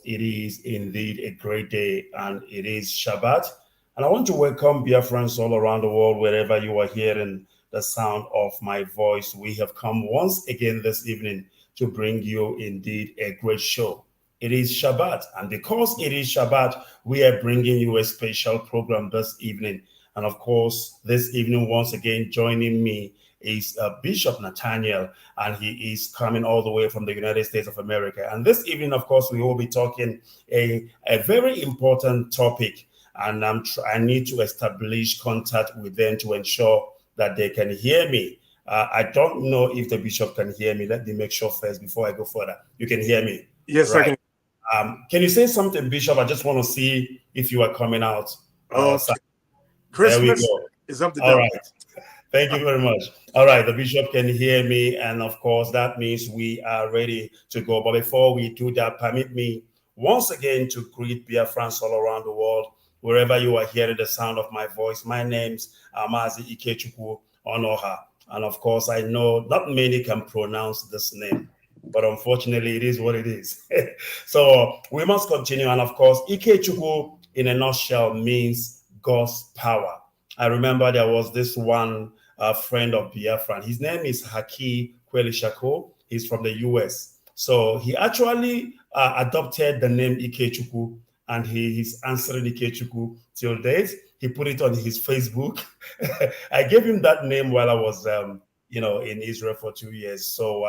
It is indeed a great day, and it is Shabbat. And I want to welcome Biafrans all around the world, wherever you are hearing the sound of my voice. We have come once again this evening to bring you indeed a great show. It is Shabbat, and because it is Shabbat, we are bringing you a special program this evening. And of course, this evening, once again, joining me is Bishop Nathaniel, and he is coming all the way from the United States of America. And this evening, of course, we will be talking a very important topic, and I need to establish contact with them to ensure that they can hear me. I don't know if the bishop can hear me. Let me make sure first before I go further. You can hear me? Yes, right? I can. Can you say something, Bishop? I just want to see if you are coming out. Okay. Christmas is up to date. All right. Thank you very much. All right, the bishop can hear me, and of course, that means we are ready to go. But before we do that, permit me once again to greet Biafrans all around the world, wherever you are hearing the sound of my voice. My name's Amazi Ikechukwu Onoha, and of course, I know not many can pronounce this name, but unfortunately, it is what it is. So we must continue, and of course, Ikechukwu in a nutshell means God's power. I remember there was this one friend of Biafran. His name is Haki Kwelishako. He's from the US. So he actually adopted the name Ikechukwu, and he is answering Ikechukwu till date. He put it on his Facebook. I gave him that name while I was, in Israel for 2 years. So,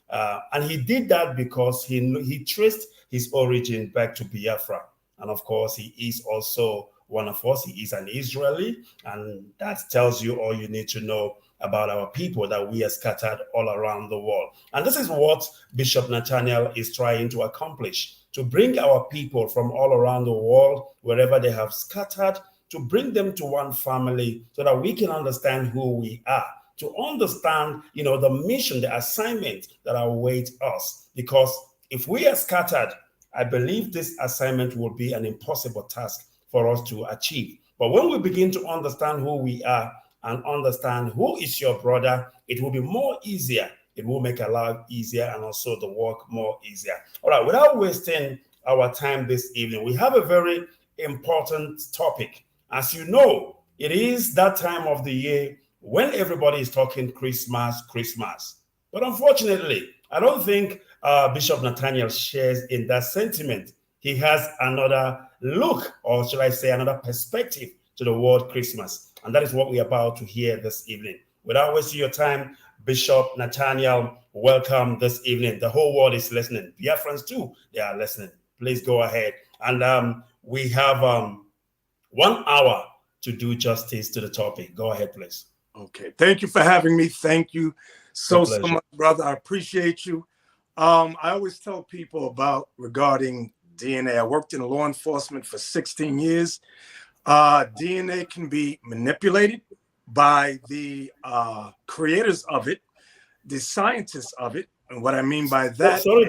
and he did that because he traced his origin back to Biafra. And of course, he is also one of us. He is an Israeli, and that tells you all you need to know about our people, that we are scattered all around the world. And this is what Bishop Nathaniel is trying to accomplish, to bring our people from all around the world, wherever they have scattered, to bring them to one family so that we can understand who we are, to understand, the mission, the assignment that awaits us. Because if we are scattered, I believe this assignment will be an impossible task for us to achieve. But when we begin to understand who we are and understand who is your brother, it will be more easier. It will make our life easier and also the work more easier. All right, without wasting our time this evening, we have a very important topic. As you know, it is that time of the year when everybody is talking Christmas. But unfortunately, I don't think Bishop Nathaniel shares in that sentiment. He has another look, or should I say another perspective to the word Christmas. And that is what we're about to hear this evening. Without wasting your time, Bishop Nathaniel, welcome this evening. The whole world is listening. Biafrans too, they are listening. Please go ahead. And we have 1 hour to do justice to the topic. Go ahead, please. Okay. Thank you for having me. Thank you so much, brother. I appreciate you. I always tell people regarding DNA. I worked in law enforcement for 16 years. DNA can be manipulated by the creators of it, the scientists of it. And what I mean by that... Sorry,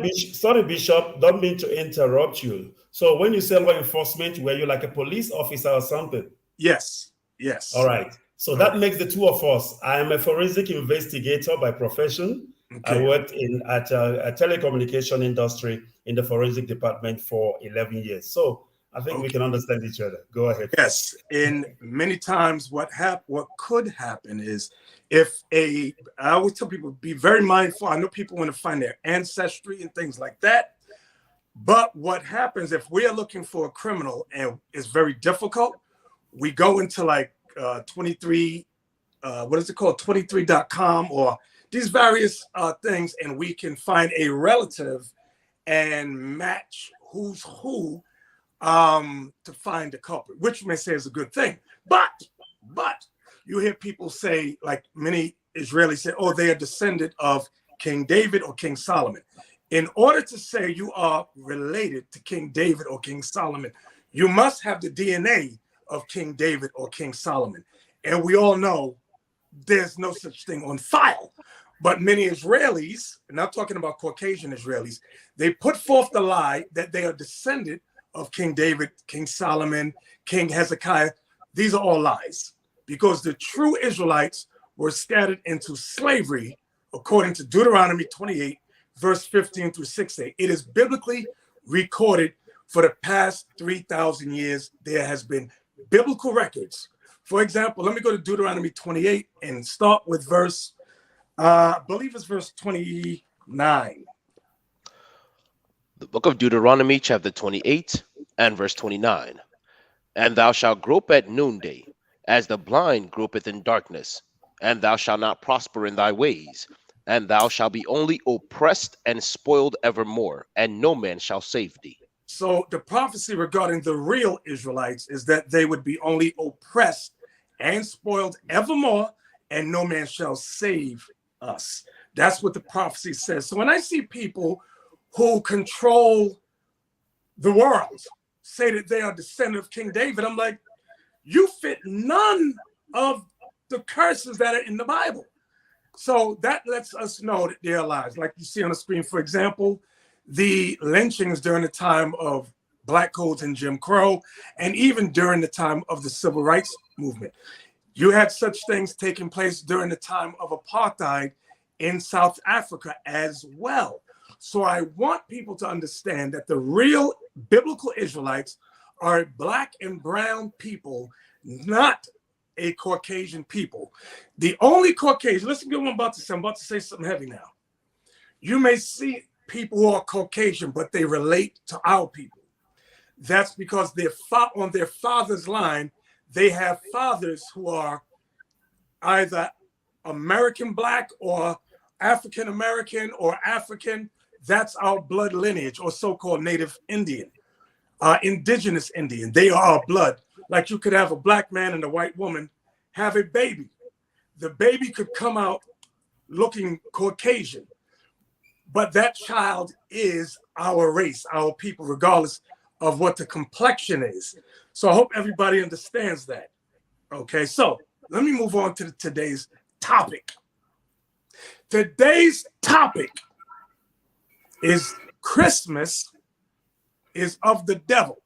Bishop. Don't mean to interrupt you. So when you say law enforcement, were you like a police officer or something? Yes. All right. So that makes the two of us. I am a forensic investigator by profession. Okay. I worked at a telecommunication industry in the forensic department for 11 years. So I think we can understand each other. Go ahead. Yes. And many times what could happen is I always tell people, be very mindful. I know people want to find their ancestry and things like that. But what happens if we are looking for a criminal and it's very difficult, we go into like 23.com or these various things, and we can find a relative and match who's who to find the culprit, which may say is a good thing. But you hear people say, like many Israelis say, oh, they are descendant of King David or King Solomon. In order to say you are related to King David or King Solomon, you must have the DNA of King David or King Solomon. And we all know there's no such thing on file. But many Israelis, and I'm talking about Caucasian Israelis, they put forth the lie that they are descendant of King David, King Solomon, King Hezekiah. These are all lies, because the true Israelites were scattered into slavery according to Deuteronomy 28, verse 15 through 16. It is biblically recorded for the past 3,000 years. There has been biblical records. For example, let me go to Deuteronomy 28 and start with verse, I believe it's verse 29. The book of Deuteronomy, chapter 28 and verse 29. And thou shalt grope at noonday, as the blind gropeth in darkness, and thou shalt not prosper in thy ways, and thou shalt be only oppressed and spoiled evermore, and no man shall save thee. So the prophecy regarding the real Israelites is that they would be only oppressed and spoiled evermore, and no man shall save us. That's what the prophecy says. So when I see people who control the world say that they are descendant of King David, I'm like, you fit none of the curses that are in the Bible. So that lets us know that there are lies. Like you see on the screen, for example, the lynchings during the time of Black codes and Jim Crow, and even during the time of the Civil Rights Movement. You had such things taking place during the time of apartheid in South Africa as well. So I want people to understand that the real biblical Israelites are Black and brown people, not a Caucasian people. The only Caucasian, listen to what I'm about to say. I'm about to say something heavy now. You may see people who are Caucasian, but they relate to our people. That's because they're on their father's line, they have fathers who are either American Black or African American or African. That's our blood lineage, or so-called Native Indian, indigenous Indian. They are our blood. Like you could have a Black man and a white woman have a baby. The baby could come out looking Caucasian, but that child is our race, our people, regardless of what the complexion is. So I hope everybody understands that. Okay, so let me move on to today's topic. Today's topic is Christmas is of the devil.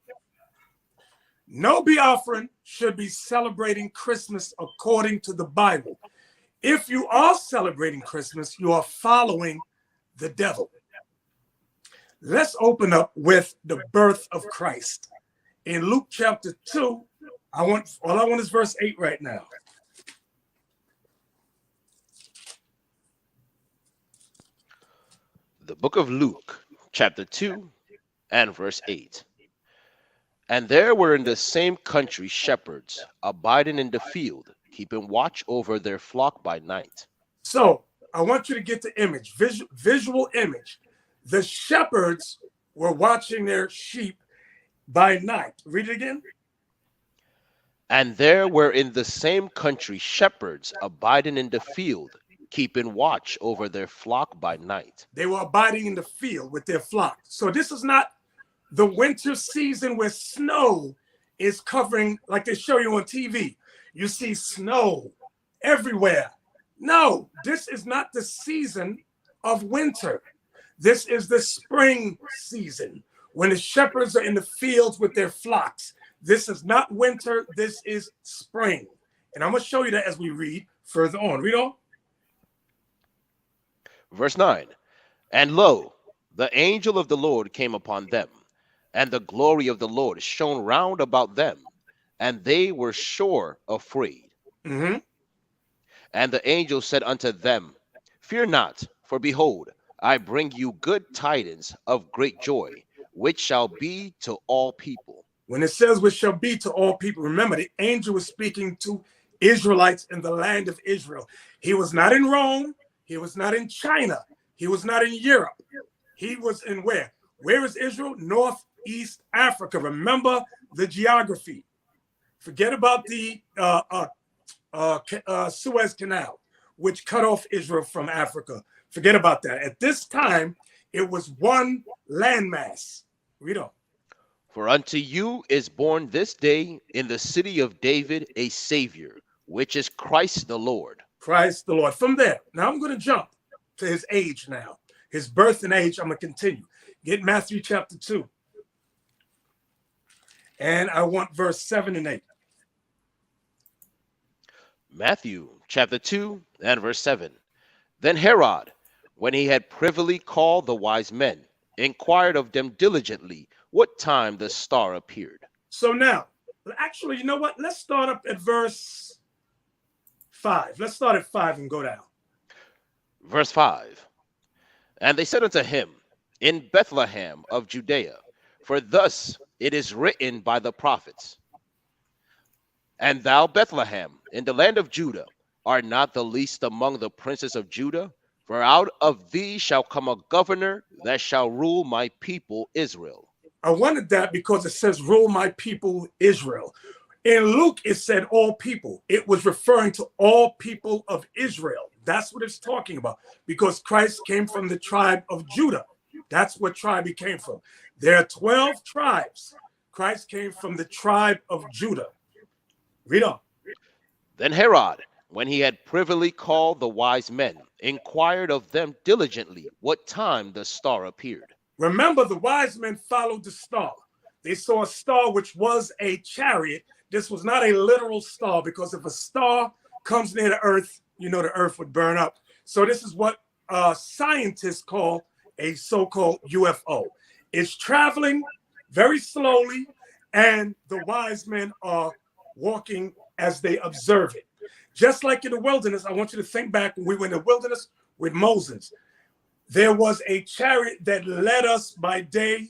No Biafran should be celebrating Christmas according to the Bible. If you are celebrating Christmas, you are following the devil. Let's open up with the birth of Christ. In Luke chapter 2, all I want is verse 8 right now. The book of Luke, chapter 2 and verse 8. And there were in the same country shepherds abiding in the field, keeping watch over their flock by night. So I want you to get the image, visual image. The shepherds were watching their sheep by night. Read it again. And there were in the same country shepherds abiding in the field, keeping watch over their flock by night. They were abiding in the field with their flock. So this is not the winter season where snow is covering, like they show you on TV. You see snow everywhere. No, this is not the season of winter. This is the spring season when the shepherds are in the fields with their flocks. This is not winter, this is spring. And I'm going to show you that as we read further on. Read on. Verse 9. And lo, the angel of the Lord came upon them, and the glory of the Lord shone round about them, and they were sore afraid. Mm-hmm. And the angel said unto them, Fear not, for behold, I bring you good tidings of great joy, which shall be to all people. When it says which shall be to all people, remember the angel was speaking to Israelites in the land of Israel. He was not in Rome. He was not in China. He was not in Europe. He was in where? Where is Israel? Northeast Africa. Remember the geography. Forget about the Suez Canal, which cut off Israel from Africa. Forget about that. At this time, it was one landmass. Read on. For unto you is born this day in the city of David a Savior, which is Christ the Lord. Christ the Lord. From there, now I'm going to jump to his age now. His birth and age, I'm going to continue. Get Matthew chapter 2. And I want verse 7 and 8. Matthew chapter 2 and verse 7. Then Herod, when he had privily called the wise men, inquired of them diligently what time the star appeared. So now, actually, you know what? Let's start up at verse 5. Let's start at 5 and go down. Verse 5. And they said unto him, in Bethlehem of Judea, for thus it is written by the prophets, and thou, Bethlehem, in the land of Judah, art not the least among the princes of Judah, for out of thee shall come a governor that shall rule my people Israel. I wanted that because it says, rule my people Israel. In Luke, it said all people. It was referring to all people of Israel. That's what it's talking about, because Christ came from the tribe of Judah. That's what tribe he came from. There are 12 tribes. Christ came from the tribe of Judah. Read on. Then Herod, when he had privily called the wise men, inquired of them diligently what time the star appeared. Remember, the wise men followed the star. They saw a star which was a chariot. This was not a literal star, because if a star comes near the earth, you know the earth would burn up. So this is what scientists call a so-called UFO. It's traveling very slowly, and the wise men are walking as they observe it. Just like in the wilderness, I want you to think back when we were in the wilderness with Moses. There was a chariot that led us by day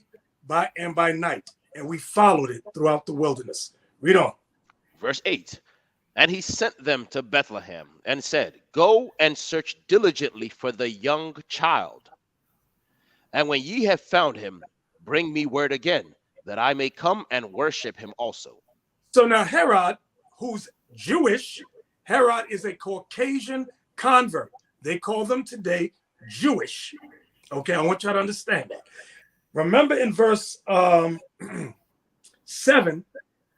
and by night, and we followed it throughout the wilderness. Read on. Verse 8. And he sent them to Bethlehem and said, go and search diligently for the young child. And when ye have found him, bring me word again, that I may come and worship him also. So now Herod, who's Jewish, Herod is a Caucasian convert. They call them today Jewish. Okay, I want y'all to understand that. Remember in verse 7,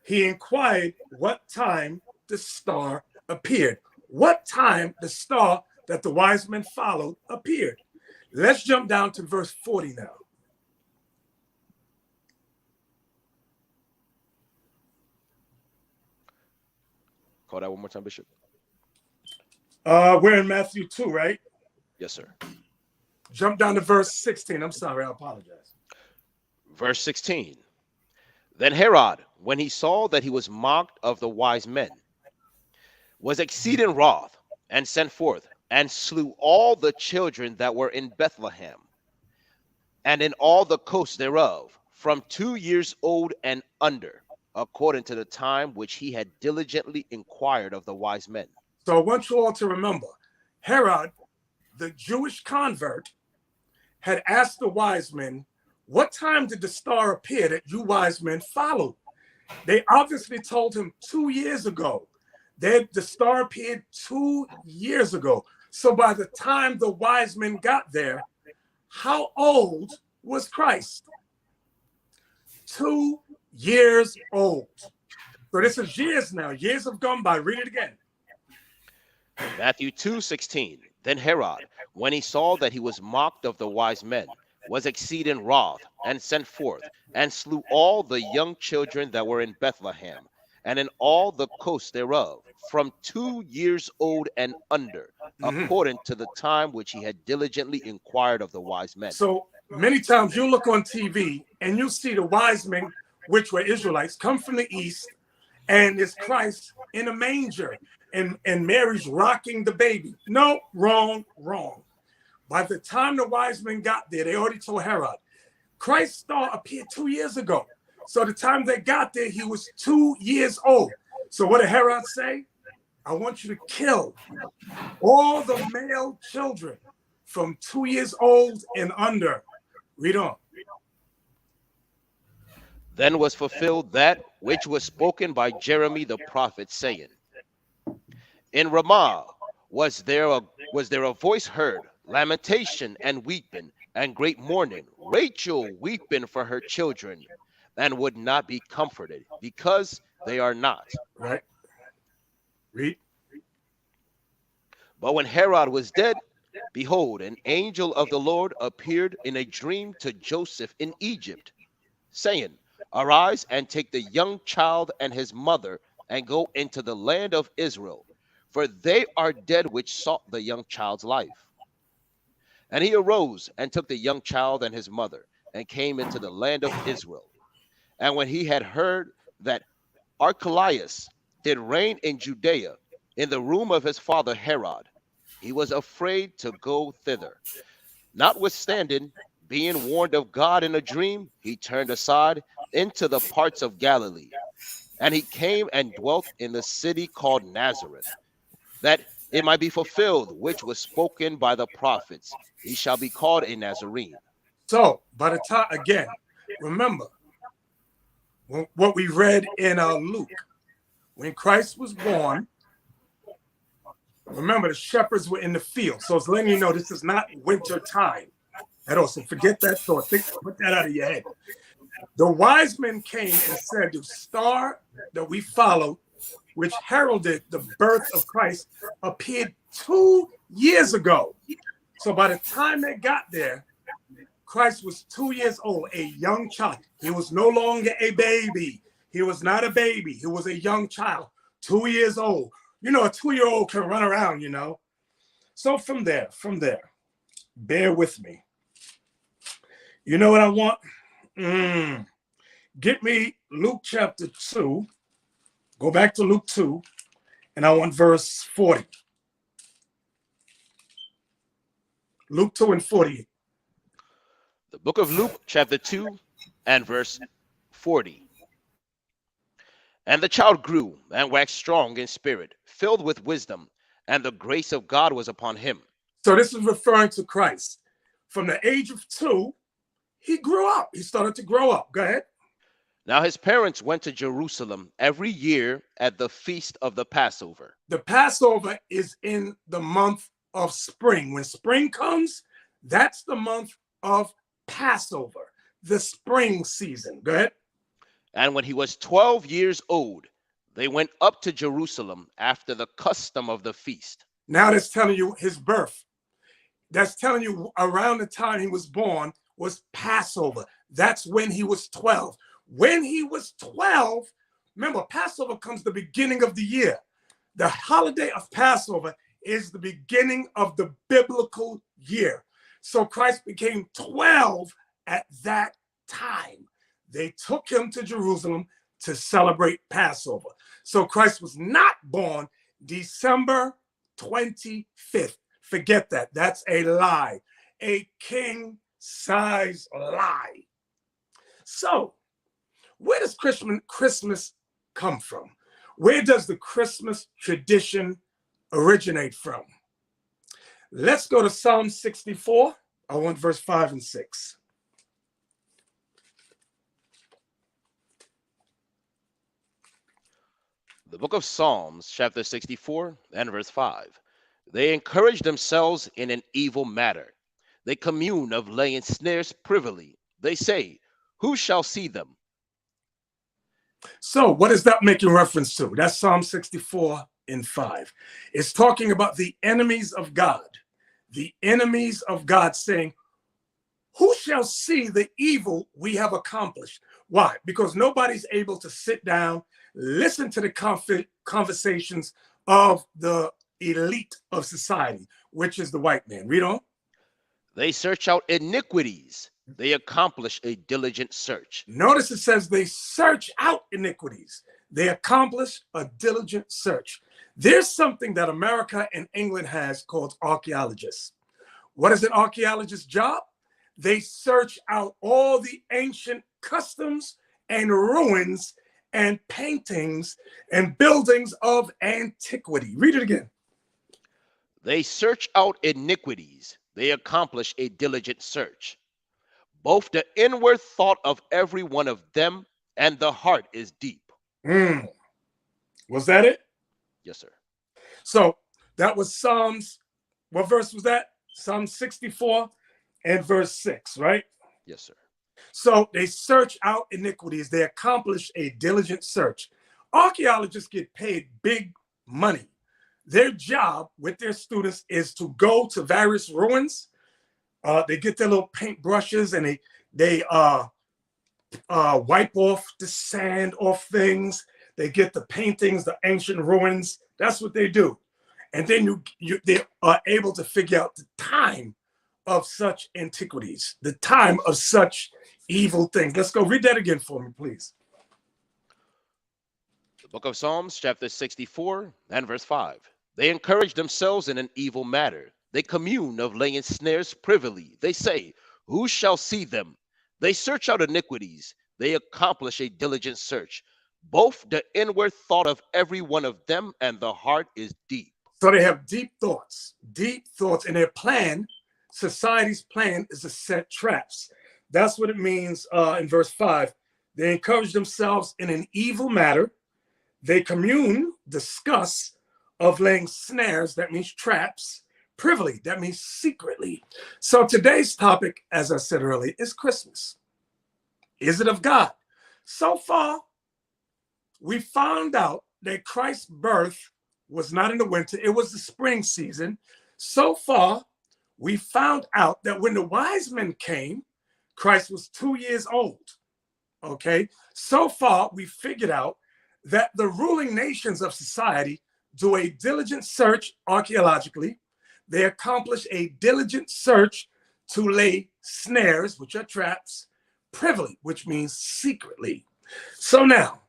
he inquired what time the star appeared. What time the star that the wise men followed appeared. Let's jump down to verse 40 now. Call that one more time, Bishop. We're in Matthew 2, right? Yes, sir. Jump down to verse 16. I'm sorry, I apologize. Verse 16. Then Herod, when he saw that he was mocked of the wise men, was exceeding wroth, and sent forth, and slew all the children that were in Bethlehem, and in all the coasts thereof, from 2 years old and under, according to the time which he had diligently inquired of the wise men. So I want you all to remember, Herod, the Jewish convert, had asked the wise men, what time did the star appear that you wise men followed? They obviously told him 2 years ago. The star appeared 2 years ago. So by the time the wise men got there, how old was Christ? 2 years old. So this is years now. Years have gone by. Read it again. Matthew 2:16. Then Herod, when he saw that he was mocked of the wise men, was exceeding wroth, and sent forth, and slew all the young children that were in Bethlehem, and in all the coasts thereof, from 2 years old and under, according to the time which he had diligently inquired of the wise men. So many times you look on TV and you see the wise men, which were Israelites, come from the east, and it's Christ in a manger, and Mary's rocking the baby. No, wrong. By the time the wise men got there, they already told Herod, Christ's star appeared 2 years ago. So the time they got there, he was 2 years old. So what did Herod say? I want you to kill all the male children from 2 years old and under. Read on. Then was fulfilled that which was spoken by Jeremy the prophet, saying, in Ramah was there a voice heard, lamentation and weeping, and great mourning, Rachel weeping for her children, and would not be comforted, because they are not. Right. Read. But when Herod was dead, behold, an angel of the Lord appeared in a dream to Joseph in Egypt, saying, arise and take the young child and his mother, and go into the land of Israel, for they are dead which sought the young child's life. And he arose and took the young child and his mother, and came into the land of Israel. And when he had heard that Archelaus did reign in Judea in the room of his father Herod, he was afraid to go thither. Notwithstanding, being warned of God in a dream, he turned aside into the parts of Galilee. And he came and dwelt in the city called Nazareth, that it might be fulfilled, which was spoken by the prophets, he shall be called a Nazarene. So by the time, again, remember what we read in Luke, when Christ was born, remember the shepherds were in the field. So it's letting you know this is not winter time at all. So forget that thought. Put that out of your head. The wise men came and said, the star that we followed, which heralded the birth of Christ, appeared 2 years ago. So by the time they got there, Christ was 2 years old, a young child. He was no longer a baby. He was not a baby. He was a young child, 2 years old. You know, a 2-year-old can run around, you know. So from there, bear with me. You know what I want? Get me Luke chapter 2. Go back to Luke 2, and I want verse 40. Luke 2 and 40. The book of Luke, chapter 2, and verse 40. And the child grew and waxed strong in spirit, filled with wisdom, and the grace of God was upon him. So this is referring to Christ. From the age of 2, he grew up. He started to grow up. Go ahead. Now his parents went to Jerusalem every year at the feast of the Passover. The Passover is in the month of spring. When spring comes, that's the month of Passover, the spring season. Go ahead. And when he was 12 years old, they went up to Jerusalem after the custom of the feast. Now that's telling you his birth. That's telling you around the time he was born was Passover. That's when he was 12. When he was 12, remember, Passover comes the beginning of the year. The holiday of Passover is the beginning of the biblical year. So Christ became 12 at that time. They took him to Jerusalem to celebrate Passover. So Christ was not born December 25th. Forget that. That's a lie. A king-size lie. So where does Christmas come from? Where does the Christmas tradition originate from? Let's go to Psalm 64. I want verse 5 and 6. The book of Psalms, chapter 64, and verse 5. They encourage themselves in an evil matter. They commune of laying snares privily. They say, who shall see them? So what is that making reference to? That's Psalm 64 and 5. It's talking about the enemies of God. The enemies of God saying, who shall see the evil we have accomplished? Why? Because nobody's able to sit down, listen to the conversations of the elite of society, which is the white man. Read on. They search out iniquities. They accomplish a diligent search. Notice it says they search out iniquities. They accomplish a diligent search. There's something that America and England has called archaeologists. What is an archaeologist's job? They search out all the ancient customs and ruins and paintings and buildings of antiquity. Read it again. They search out iniquities. They accomplish a diligent search. Both the inward thought of every one of them and the heart is deep. Was that it? Yes, sir. So that was Psalms. What verse was that? Psalm 64 and verse 6, right? Yes, sir. So they search out iniquities. They accomplish a diligent search. Archaeologists get paid big money. Their job with their students is to go to various ruins. They get their little paint brushes and they wipe off the sand off things. They get the paintings, the ancient ruins. That's what they do. And then they are able to figure out the time of such antiquities, the time of such evil things. Let's go read that again for me, please. The book of Psalms, chapter 64 and verse 5. They encourage themselves in an evil matter. They commune of laying snares privily. They say, who shall see them? They search out iniquities. They accomplish a diligent search. Both the inward thought of every one of them and the heart is deep. So they have deep thoughts, and their plan, society's plan, is to set traps. That's what it means in verse 5. They encourage themselves in an evil matter. They commune, discuss, of laying snares, that means traps, privily, that means secretly. So today's topic, as I said earlier, is Christmas. Is it of God? So far, we found out that Christ's birth was not in the winter, it was the spring season. So far, we found out that when the wise men came, Christ was 2 years old. Okay, so far, we figured out that the ruling nations of society do a diligent search archaeologically. They accomplish a diligent search to lay snares, which are traps, privily, which means secretly. So now,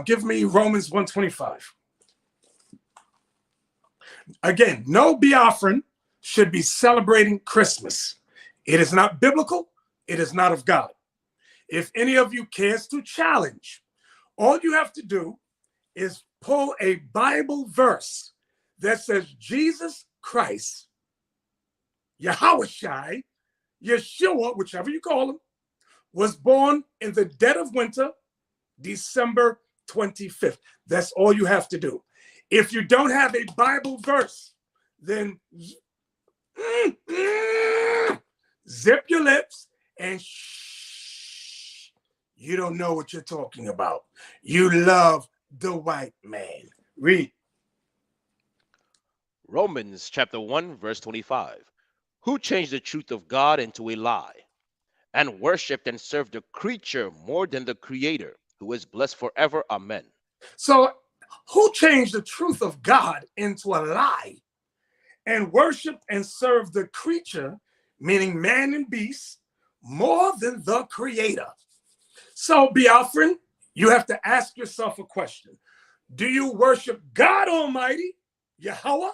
give me Romans 1:25. Again, no Biafran should be celebrating Christmas. It is not biblical. It is not of God. If any of you cares to challenge, all you have to do is pull a Bible verse that says Jesus Christ, Yahushai, Yeshua, whichever you call him, was born in the dead of winter, December 25th. That's all you have to do. If you don't have a Bible verse, then zip your lips and shh. You don't know what you're talking about. You love the white man. Read. Romans chapter 1, verse 25. Who changed the truth of God into a lie and worshiped and served the creature more than the creator, who is blessed forever. Amen. So who changed the truth of God into a lie and worshiped and served the creature, meaning man and beast, more than the creator? So, Biafran, you have to ask yourself a question. Do you worship God Almighty, Yahweh,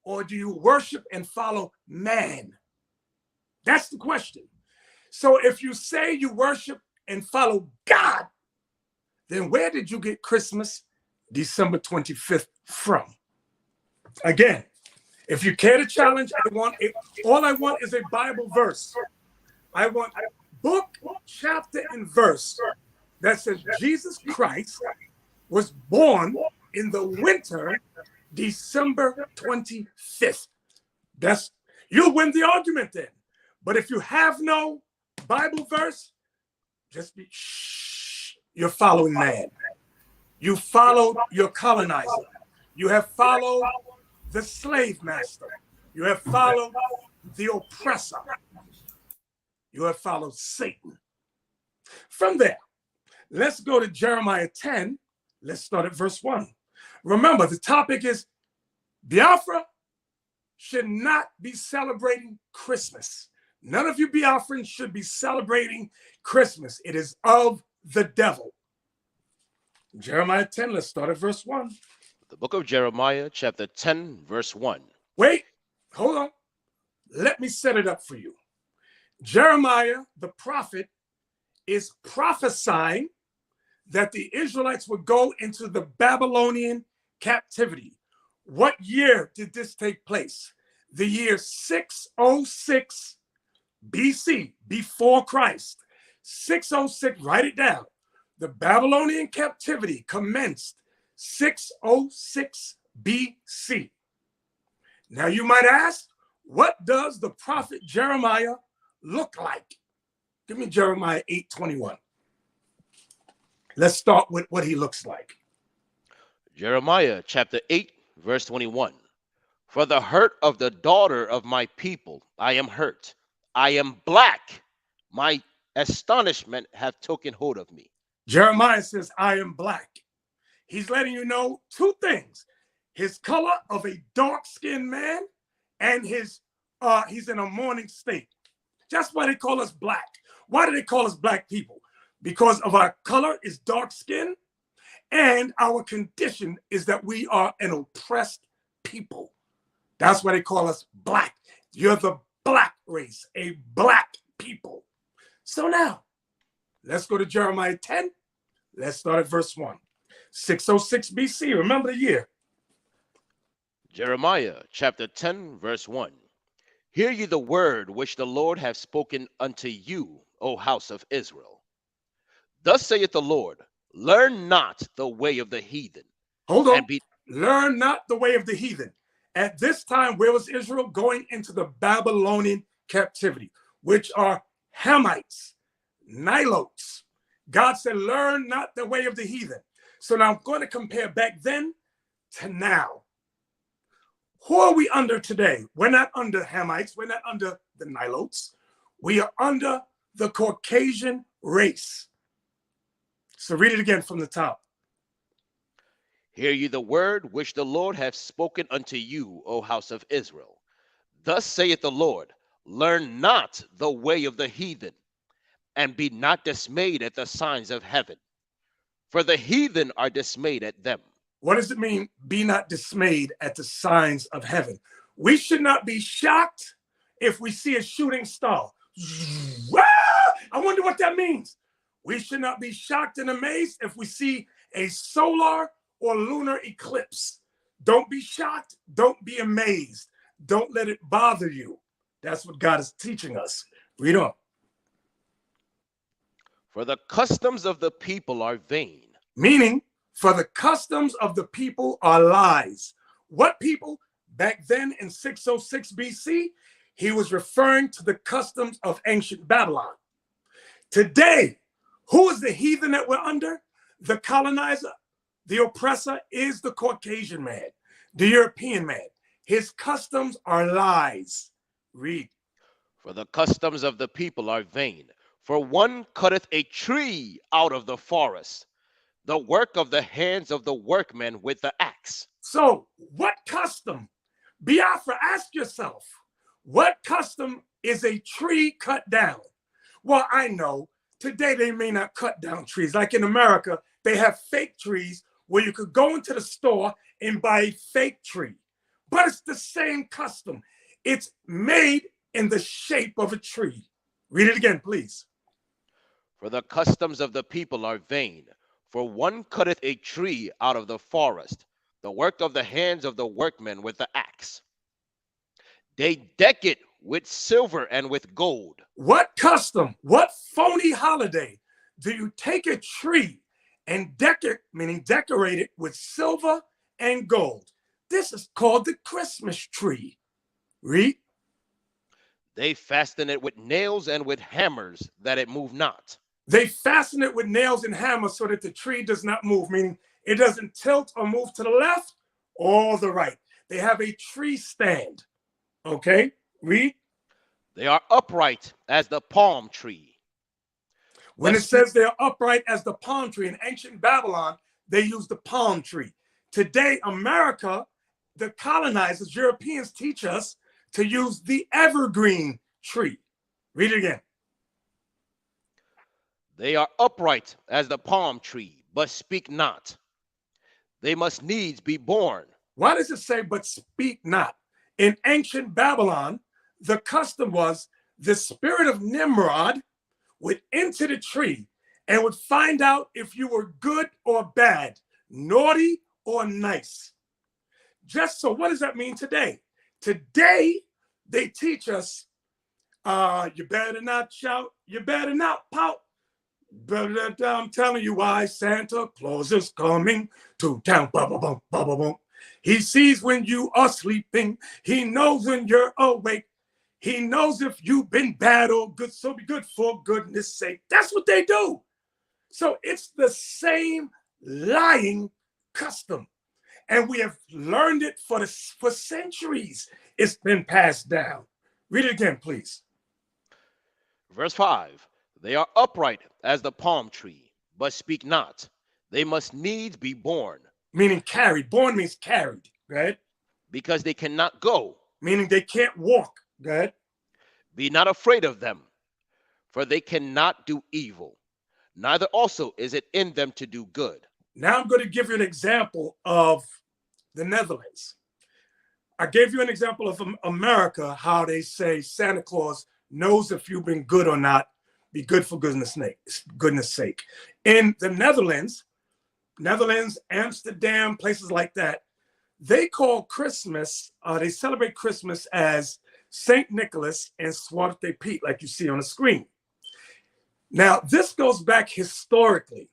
or do you worship and follow man? That's the question. So if you say you worship and follow God, then where did you get Christmas, December 25th from? Again, if you care to challenge, all I want is a Bible verse. I want a book, chapter, and verse that says Jesus Christ was born in the winter, December 25th. You'll win the argument then. But if you have no Bible verse, just be shh. You're following man. You followed your colonizer. You have followed the slave master. You have followed the oppressor. You have followed Satan. From there, let's go to Jeremiah 10. Let's start at verse 1. Remember, the topic is Biafra should not be celebrating Christmas. None of you Biafrans should be celebrating Christmas. It is of the devil. Jeremiah 10, let's start at verse 1. The book of Jeremiah, chapter 10, verse 1. Wait, hold on. Let me set it up for you. Jeremiah, the prophet, is prophesying that the Israelites would go into the Babylonian captivity. What year did this take place? The year 606 BC, before Christ. 606, write it down. The Babylonian captivity commenced 606 BC. Now you might ask, what does the prophet Jeremiah look like? Give me Jeremiah 8:21. Let's start with what he looks like. Jeremiah chapter 8, verse 21. For the hurt of the daughter of my people, I am hurt. I am black. My astonishment hath taken hold of me. Jeremiah says, I am black. He's letting you know two things. His color of a dark-skinned man and he's in a mourning state. That's why they call us black. Why do they call us black people? Because of our color is dark skin, and our condition is that we are an oppressed people. That's why they call us black. You're the black race, a black people. So now, let's go to Jeremiah 10. Let's start at verse 1. 606 BC, remember the year. Jeremiah chapter 10, verse 1. Hear ye the word which the Lord hath spoken unto you, O house of Israel. Thus saith the Lord, learn not the way of the heathen. Hold on. Learn not the way of the heathen. At this time, where was Israel? Going into the Babylonian captivity, which are Hamites, Nilotes. God said, learn not the way of the heathen. So now I'm going to compare back then to now. Who are we under today? We're not under Hamites. We're not under the Nilotes. We are under the Caucasian race. So read it again from the top. Hear ye the word which the Lord hath spoken unto you, O house of Israel. Thus saith the Lord, learn not the way of the heathen, and be not dismayed at the signs of heaven. For the heathen are dismayed at them. What does it mean, be not dismayed at the signs of heaven? We should not be shocked if we see a shooting star. I wonder what that means. We should not be shocked and amazed if we see a solar or lunar eclipse. Don't be shocked. Don't be amazed. Don't let it bother you. That's what God is teaching us. Read on. For the customs of the people are vain. Meaning, for the customs of the people are lies. What people? Back then in 606 BC, he was referring to the customs of ancient Babylon. Today, who is the heathen that we're under? The colonizer, the oppressor is the Caucasian man, the European man. His customs are lies. Read. For the customs of the people are vain. For one cutteth a tree out of the forest, the work of the hands of the workmen with the axe. So what custom? Biafra, ask yourself, what custom is a tree cut down? Well, I know today they may not cut down trees. Like in America, they have fake trees where you could go into the store and buy a fake tree. But it's the same custom. It's made in the shape of a tree. Read it again, please. For the customs of the people are vain. For one cutteth a tree out of the forest, the work of the hands of the workmen with the axe. They deck it with silver and with gold. What custom, what phony holiday do you take a tree and decorate it with silver and gold? This is called the Christmas tree. Read. They fasten it with nails and with hammers, that it move not. They fasten it with nails and hammers so that the tree does not move, meaning it doesn't tilt or move to the left or the right. They have a tree stand. Okay, read. They are upright as the palm tree. When it says they are upright as the palm tree, in ancient Babylon, they used the palm tree. Today, America, the colonizers, Europeans teach us to use the evergreen tree. Read it again. They are upright as the palm tree, but speak not. They must needs be born. Why does it say, but speak not? In ancient Babylon, the custom was the spirit of Nimrod would enter the tree and would find out if you were good or bad, naughty or nice. Just so, what does that mean today? Today, they teach us, you better not shout, you better not pout. But I'm telling you why Santa Claus is coming to town. He sees when you are sleeping. He knows when you're awake. He knows if you've been bad or good. So be good for goodness sake. That's what they do. So it's the same lying custom. And we have learned it for centuries. It's been passed down. Read it again, please. Verse 5. They are upright as the palm tree, but speak not. They must needs be born. Meaning carried. Born means carried, right? Because they cannot go. Meaning they can't walk, right? Be not afraid of them. for they cannot do evil, neither also is it in them to do good. Now I'm going to give you an example of the Netherlands. I gave you an example of America, how they say Santa Claus knows if you've been good or not. Be good for goodness sake. In the Netherlands, Amsterdam, places like that, they call Christmas, they celebrate Christmas as St. Nicholas and Zwarte Piet, like you see on the screen. Now, this goes back historically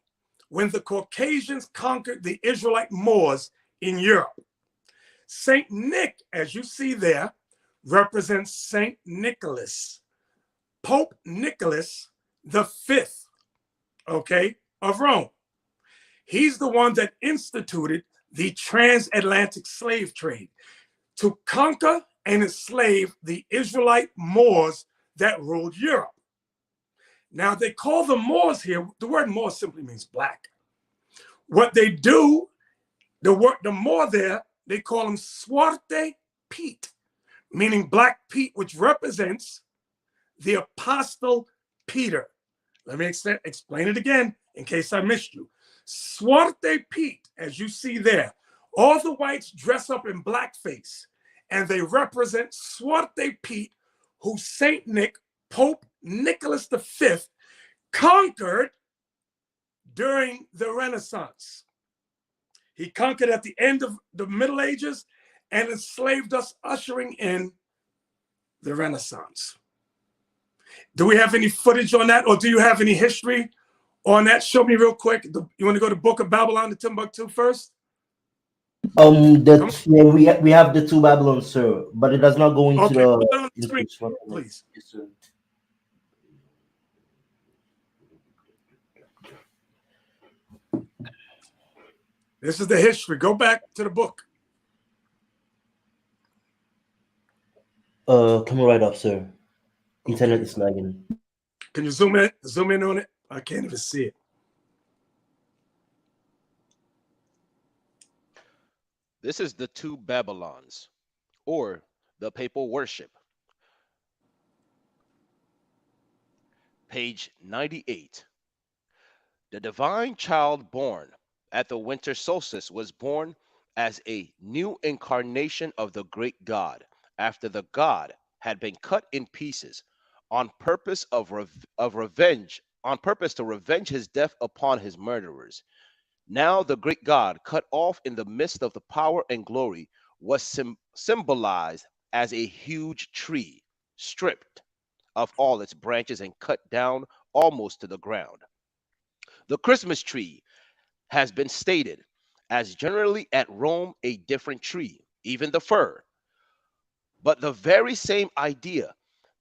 when the Caucasians conquered the Israelite Moors in Europe. St. Nick, as you see there, represents St. Nicholas, Pope Nicholas V, okay, of Rome. He's the one that instituted the transatlantic slave trade to conquer and enslave the Israelite Moors that ruled Europe. Now, they call the Moors here, the word Moor simply means black. What they do, the Moor there, they call them Zwarte Piet, meaning Black Pete, which represents the Apostle Peter. Let me explain it again in case I missed you. Zwarte Piet, as you see there, all the whites dress up in blackface, and they represent Zwarte Piet, who St. Nick, Pope Nicholas V, conquered during the Renaissance. He conquered at the end of the Middle Ages and enslaved us, ushering in the Renaissance. Do we have any footage on that, or do you have any history on that? Show me real quick. You want to go to Book of Babylon to Timbuktu first? We have the two Babylons, sir, but it does not go into the screen, please. Yes, sir. This is the history. Go back to the book. Coming right up, sir. Internet is lagging. Can you zoom in on it? I can't even see it. This is the two Babylons, or the papal worship. Page 98. The divine child born at the winter solstice was born as a new incarnation of the great God, after the God had been cut in pieces on purpose to revenge his death upon his murderers. Now the great God, cut off in the midst of the power and glory, was symbolized as a huge tree, stripped of all its branches and cut down almost to the ground. The Christmas tree has been stated as generally at Rome a different tree, even the fir. But the very same idea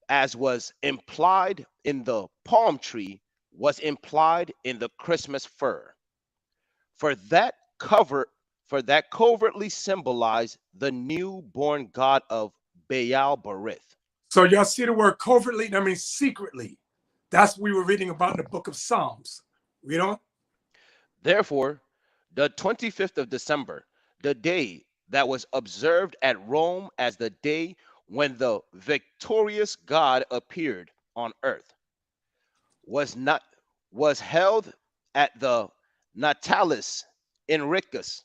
as was implied in the palm tree was implied in the Christmas fir. For that covertly symbolized the newborn god of Baal Berith. So y'all see the word covertly? That means secretly. That's what we were reading about in the book of Psalms. Read on. Therefore, the 25th of December, the day that was observed at Rome as the day when the victorious God appeared on earth, was held at the Natalis Enricus,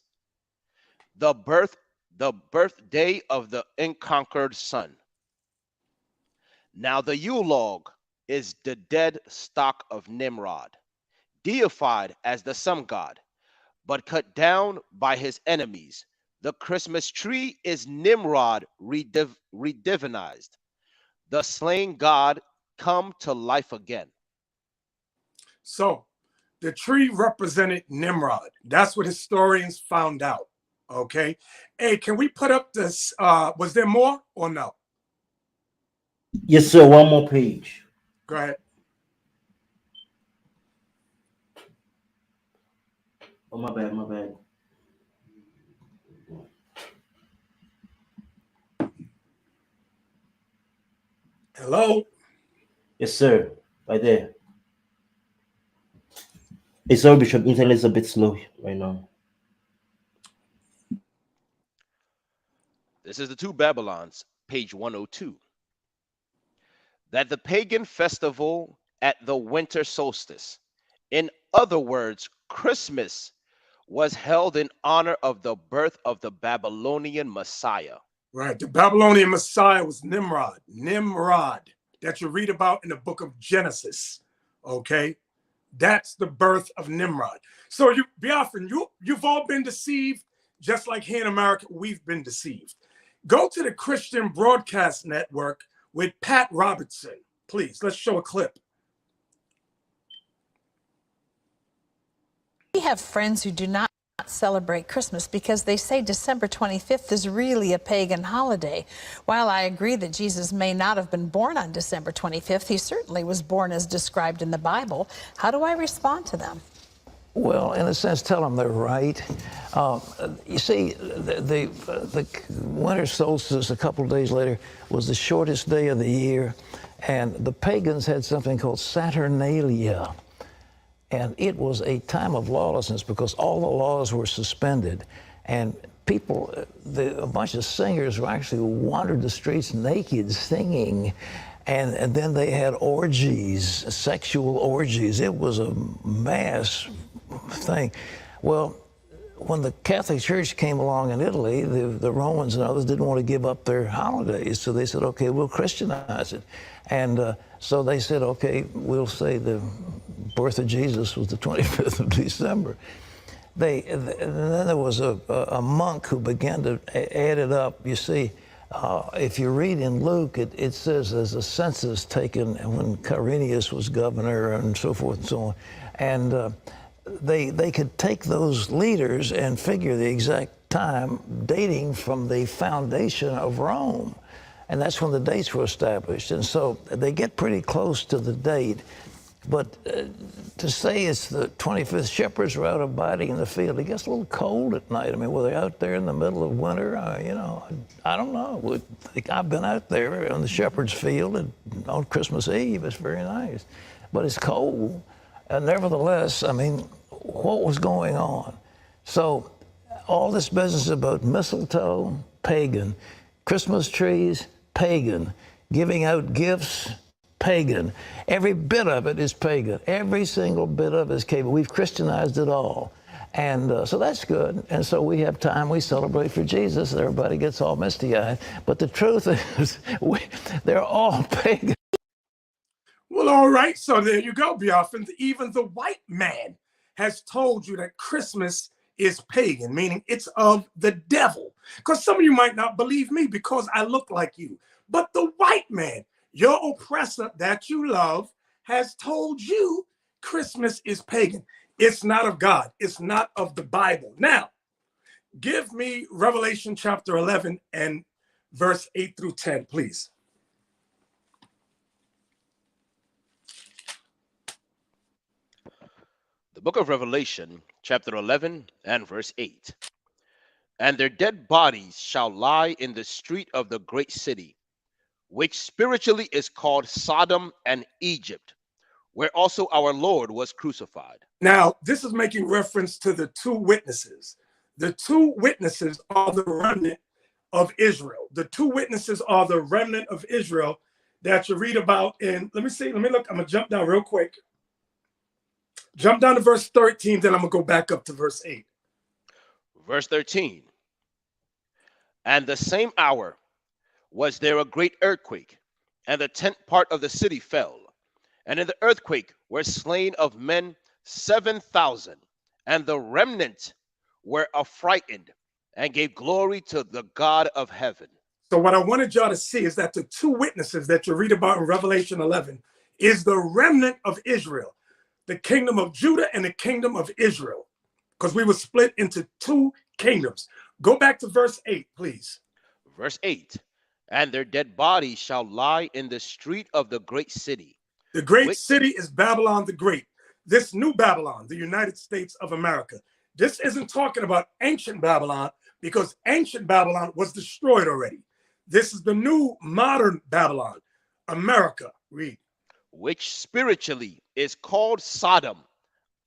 the birthday of the unconquered Son. Now the Yule log is the dead stock of Nimrod, deified as the sun god, but cut down by his enemies. The Christmas tree is Nimrod redivinized, the slain god come to life again. So the tree represented Nimrod. That's what historians found out. Okay. Hey, can we put up this? Was there more or no? Yes, sir. One more page. Go ahead. Oh, my bad, my bad. Hello? Yes, sir. Right there. Hey, sorry, Bishop. Internet is a bit slow right now. This is the two Babylons, page 102. That the pagan festival at the winter solstice. In other words, Christmas was held in honor of the birth of the Babylonian Messiah. Right. The Babylonian Messiah was Nimrod. Nimrod, that you read about in the book of Genesis. Okay. That's the birth of Nimrod. So you, Biafran, you've all been deceived, just like here in America, we've been deceived. Go to the Christian Broadcast Network with Pat Robertson. Please, let's show a clip. We have friends who do not celebrate Christmas because they say December 25th is really a pagan holiday. While I agree that Jesus may not have been born on December 25th, he certainly was born as described in the Bible. How do I respond to them? Well, in a sense, tell them they're right. You see, the winter solstice a couple of days later was the shortest day of the year, and the pagans had something called Saturnalia. And it was a time of lawlessness because all the laws were suspended. And people, a bunch of singers actually wandered the streets naked singing. And then they had orgies, sexual orgies. It was a mass thing. Well, when the Catholic Church came along in Italy, the Romans and others didn't want to give up their holidays. So they said, okay, we'll Christianize it. And so they said, okay, we'll say the birth of Jesus was the 25th of December. And then there was a monk who began to add it up. You see, if you read in Luke, it says there's a census taken when Quirinius was governor and so forth and so on. And they could take those leaders and figure the exact time dating from the foundation of Rome. And that's when the dates were established. And so they get pretty close to the date. But to say it's the 25th, shepherds were out abiding in the field. It gets a little cold at night. I mean, were they out there in the middle of winter? You know, I don't know. I've been out there on the shepherd's field on Christmas Eve. It's very nice. But it's cold. And nevertheless, I mean, what was going on? So all this business about mistletoe, pagan. Christmas trees, pagan. Giving out gifts, pagan. Every bit of it is pagan. Every single bit of it is pagan. We've Christianized it all. And so that's good. And so we have time, we celebrate for Jesus, and everybody gets all misty-eyed. But the truth is, they're all pagan. Well, all right. So there you go, Biafran. Even the white man has told you that Christmas is pagan, meaning it's of the devil. Because some of you might not believe me because I look like you. But the white man, your oppressor that you love, has told you Christmas is pagan. It's not of God. It's not of the Bible. Now, give me Revelation chapter 11 and verse 8 through 10, please. The book of Revelation, chapter 11 and verse 8. And their dead bodies shall lie in the street of the great city, which spiritually is called Sodom and Egypt, where also our Lord was crucified. Now, this is making reference to the two witnesses. The two witnesses are the remnant of Israel. The two witnesses are the remnant of Israel that you read about in, let me look, I'm gonna jump down real quick. Jump down to verse 13, then I'm gonna go back up to verse 8. Verse 13. And the same hour was there a great earthquake, and the 10th part of the city fell. And in the earthquake were slain of men 7,000, and the remnant were affrighted and gave glory to the God of heaven. So what I wanted y'all to see is that the two witnesses that you read about in Revelation 11 is the remnant of Israel, the kingdom of Judah and the kingdom of Israel, because we were split into two kingdoms. Go back to verse 8, please. Verse 8. And their dead bodies shall lie in the street of the great city. The great city is Babylon the Great. This new Babylon, the United States of America. This isn't talking about ancient Babylon because ancient Babylon was destroyed already. This is the new modern Babylon, America. Read. Which spiritually is called Sodom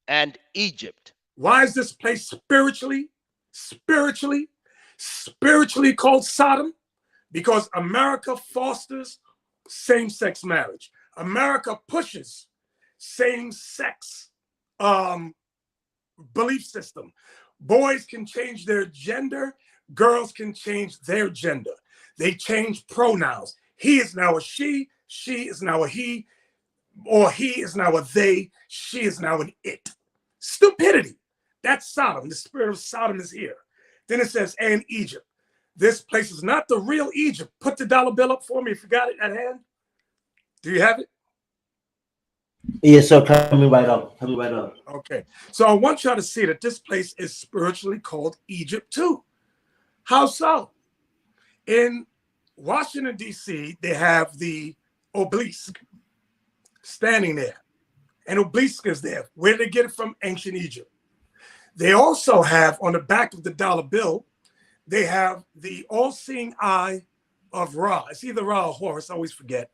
and Egypt. Why is this place spiritually called Sodom? Because America fosters same-sex marriage. America pushes same-sex belief system. Boys can change their gender. Girls can change their gender. They change pronouns. He is now a she is now a he, or he is now a they, she is now an it. Stupidity. That's Sodom. The spirit of Sodom is here. Then it says, and Egypt. This place is not the real Egypt. Put the dollar bill up for me if you got it at hand. Do you have it? Yes, sir. Coming right up. Coming right up. Okay. So I want y'all to see that this place is spiritually called Egypt too. How so? In Washington, D.C., they have the obelisk standing there. An obelisk is there. Where did they get it from? Ancient Egypt. They also have on the back of the dollar bill, they have the all-seeing eye of Ra. It's either Ra or Horus, I always forget.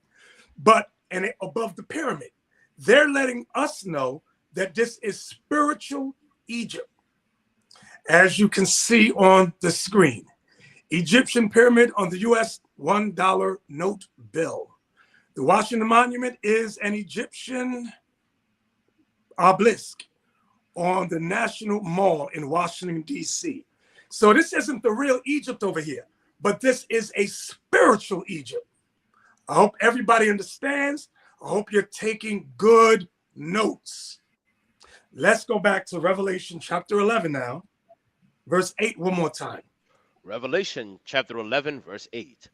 But and above the pyramid, they're letting us know that this is spiritual Egypt. As you can see on the screen, Egyptian pyramid on the US $1 note bill. The Washington Monument is an Egyptian obelisk on the National Mall in Washington, D.C. So this isn't the real Egypt over here, but this is a spiritual Egypt. I hope everybody understands. I hope you're taking good notes. Let's go back to Revelation chapter 11 now, verse 8 one more time. Revelation chapter 11, verse 8.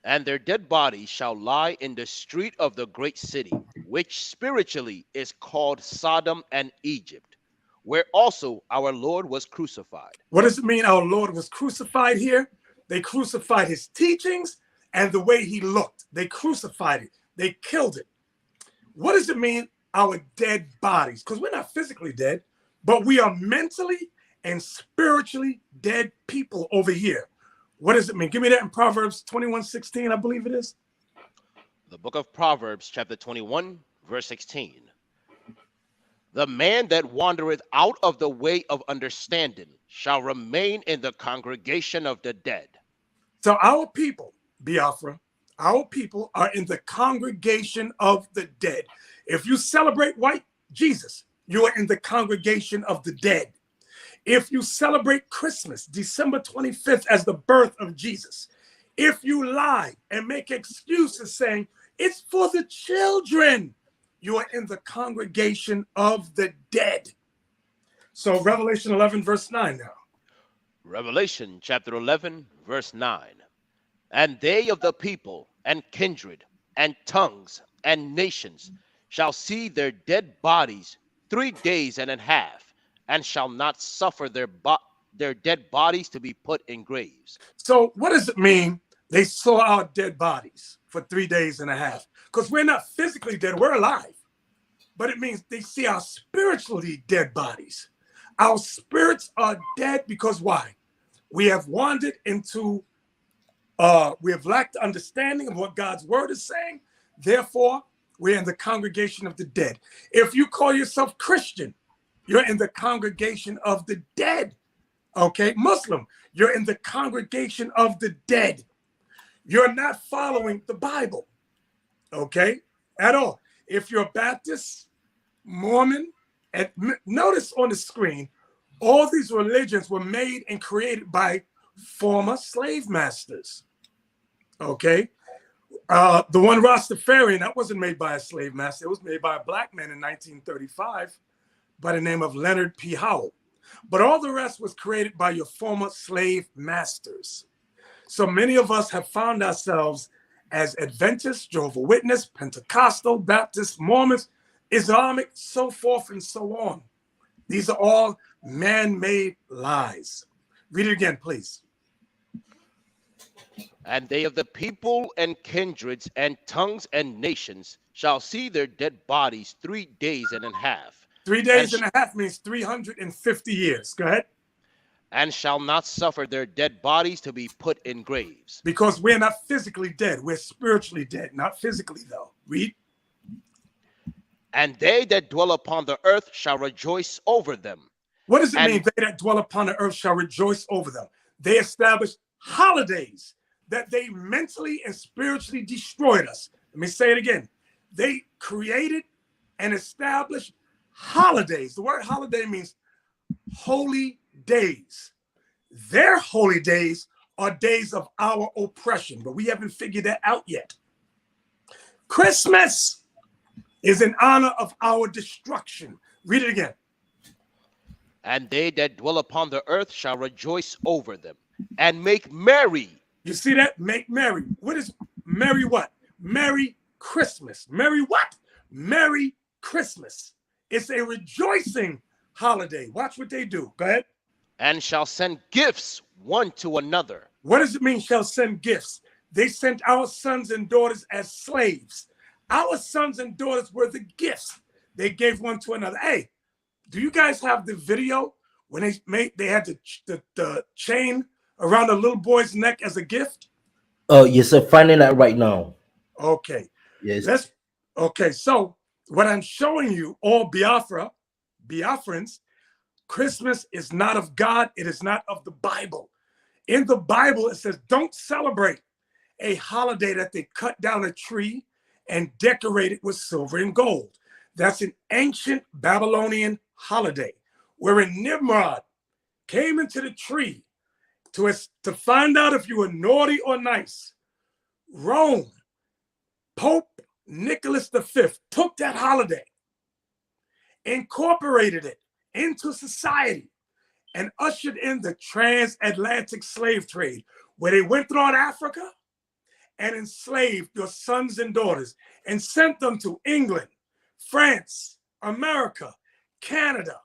And their dead bodies shall lie in the street of the great city, which spiritually is called Sodom and Egypt, where also our Lord was crucified. What does it mean our Lord was crucified here? They crucified his teachings and the way he looked. They crucified it. They killed it. What does it mean our dead bodies? Because we're not physically dead, but we are mentally and spiritually dead people over here. What does it mean? Give me that in Proverbs 21:16, I believe it is. The book of Proverbs chapter 21, verse 16. The man that wandereth out of the way of understanding shall remain in the congregation of the dead. So our people, Biafra, our people are in the congregation of the dead. If you celebrate white Jesus, you are in the congregation of the dead. If you celebrate Christmas, December 25th, as the birth of Jesus, if you lie and make excuses saying it's for the children, you are in the congregation of the dead. So Revelation 11, verse 9 now. Revelation chapter 11, verse 9. And they of the people and kindred and tongues and nations shall see their dead bodies 3 days and a half, and shall not suffer their dead bodies to be put in graves. So what does it mean they saw our dead bodies for 3 days and a half? Because we're not physically dead, we're alive. But it means they see our spiritually dead bodies. Our spirits are dead because why? We have wandered into, we have lacked understanding of what God's word is saying. Therefore, we're in the congregation of the dead. If you call yourself Christian, you're in the congregation of the dead. Okay, Muslim, you're in the congregation of the dead. You're not following the Bible, okay, at all. If you're Baptist, Mormon, and notice on the screen, all these religions were made and created by former slave masters, okay? The one Rastafarian, that wasn't made by a slave master. It was made by a black man in 1935 by the name of Leonard P. Howell. But all the rest was created by your former slave masters. So many of us have found ourselves as Adventists, Jehovah's Witness, Pentecostal, Baptist, Mormons, Islamic, so forth and so on. These are all man-made lies. Read it again, please. And they of the people and kindreds and tongues and nations shall see their dead bodies 3 days and a half. 3 days and a half means 350 years. Go ahead. And shall not suffer their dead bodies to be put in graves. Because we're not physically dead. We're spiritually dead, not physically though. Read. And they that dwell upon the earth shall rejoice over them. What does it mean, they that dwell upon the earth shall rejoice over them? They established holidays that they mentally and spiritually destroyed us. Let me say it again. They created and establish holidays. The word holiday means holy days. Their holy days are days of our oppression, but we haven't figured that out yet. Christmas is in honor of our destruction. Read it again. And they that dwell upon the earth shall rejoice over them and make merry. You see that? Make merry. What is merry what? Merry Christmas. Merry what? Merry Christmas. It's a rejoicing holiday. Watch what they do. Go ahead. And shall send gifts one to another. What does it mean, shall send gifts? They sent our sons and daughters as slaves. Our sons and daughters were the gifts they gave one to another. Hey, do you guys have the video when they had the chain around a little boy's neck as a gift? Yes, sir. Finding that right now. Okay. Yes. Okay. So what I'm showing you, all Biafrans, Christmas is not of God. It is not of the Bible. In the Bible, it says, don't celebrate a holiday that they cut down a tree and decorate it with silver and gold. That's an ancient Babylonian holiday wherein Nimrod came into the tree to find out if you were naughty or nice. Rome, Pope Nicholas V took that holiday, incorporated it into society, and ushered in the transatlantic slave trade, where they went throughout Africa and enslaved your sons and daughters and sent them to England, France, America, Canada,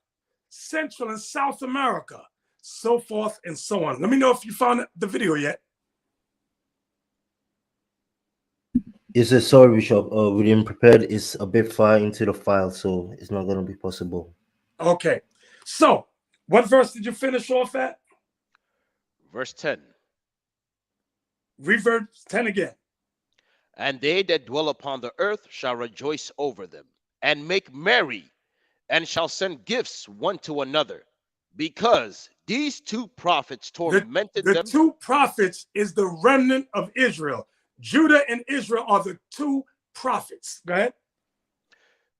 Central and South America, so forth and so on. Let me know if you found the video yet. Yes, sir. Sorry, Bishop. We didn't prepare. It's a bit far into the file, so it's not going to be possible. Okay. So, what verse did you finish off at? Verse 10. Read verse 10 again. And they that dwell upon the earth shall rejoice over them and make merry, and shall send gifts one to another, because these two prophets tormented them. The two prophets is the remnant of Israel. Judah and Israel are the two prophets. Go ahead.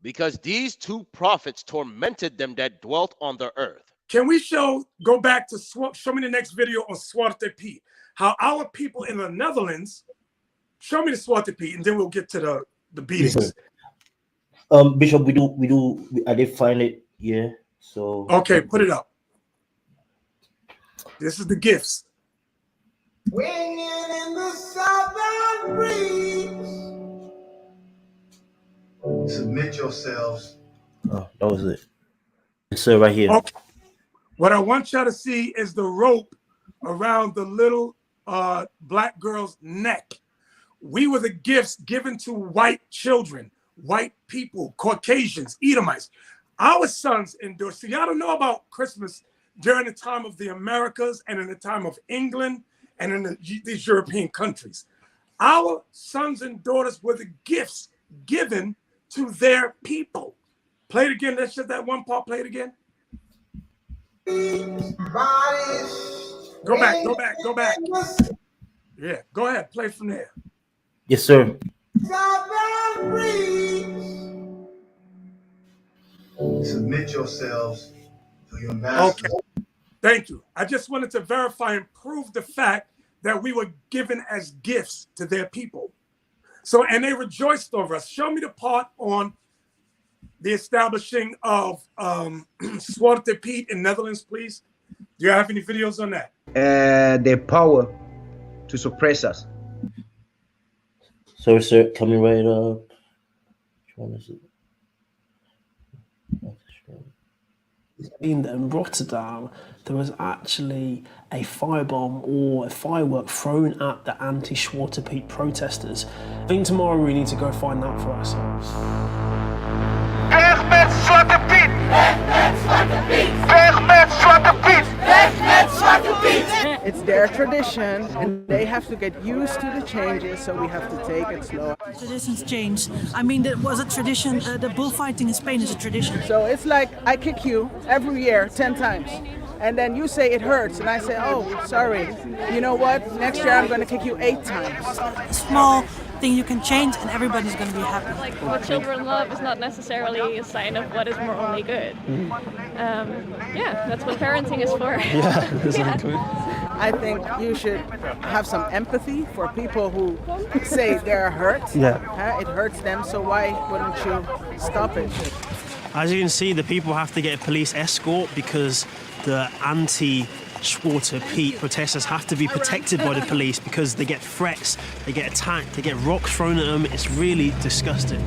Because these two prophets tormented them that dwelt on the earth. Can we go back to, show me the next video on Zwarte Piet, how our people in the Netherlands, show me the Zwarte Piet, and then we'll get to the beatings. Yes, Bishop, I did find it, yeah, so. Okay, put it up. This is the gifts. Swinging in the southern breeze. Submit yourselves. Oh, that was it. Yes, sir, right here. Okay. What I want y'all to see is the rope around the little black girl's neck. We were the gifts given to white children, white people, Caucasians, Edomites. Our sons endure. So y'all don't know about Christmas during the time of the Americas and in the time of England and in these European countries. Our sons and daughters were the gifts given to their people. Play it again. That's just that one part. Play it again. Go back. Yeah, go ahead. Play from there. Yes, sir. Submit yourselves to your master. Okay. Thank you. I just wanted to verify and prove the fact that we were given as gifts to their people. So, and they rejoiced over us. Show me the part on the establishing of Zwarte Piet in Netherlands, please. Do you have any videos on that? The power to suppress us. Sorry, sir, coming right up. Which one is it? In Rotterdam, there was actually a firebomb or a firework thrown at the anti-Zwarte Piet protesters. I think tomorrow we need to go find that for ourselves. Weg met Zwarte Piet! Weg met Zwarte Piet! Weg met Zwarte Piet! Weg met Zwarte Piet! It's their tradition and they have to get used to the changes, so we have to take it slow. Traditions change. I mean, there was a tradition, the bullfighting in Spain is a tradition. So it's like I kick you every year 10 times. And then you say it hurts, and I say, oh, sorry. You know what? Next year I'm going to kick you 8 times. Small thing you can change, and everybody's going to be happy. Like what children love is not necessarily a sign of what is morally good. Yeah, that's what parenting is for. Yeah, exactly. I think you should have some empathy for people who say they're hurt. Yeah. It hurts them, so why wouldn't you stop it? As you can see, the people have to get a police escort because the anti-Schwarzer Pete protesters have to be protected by the police because they get threats, they get attacked, they get rocks thrown at them. It's really disgusting.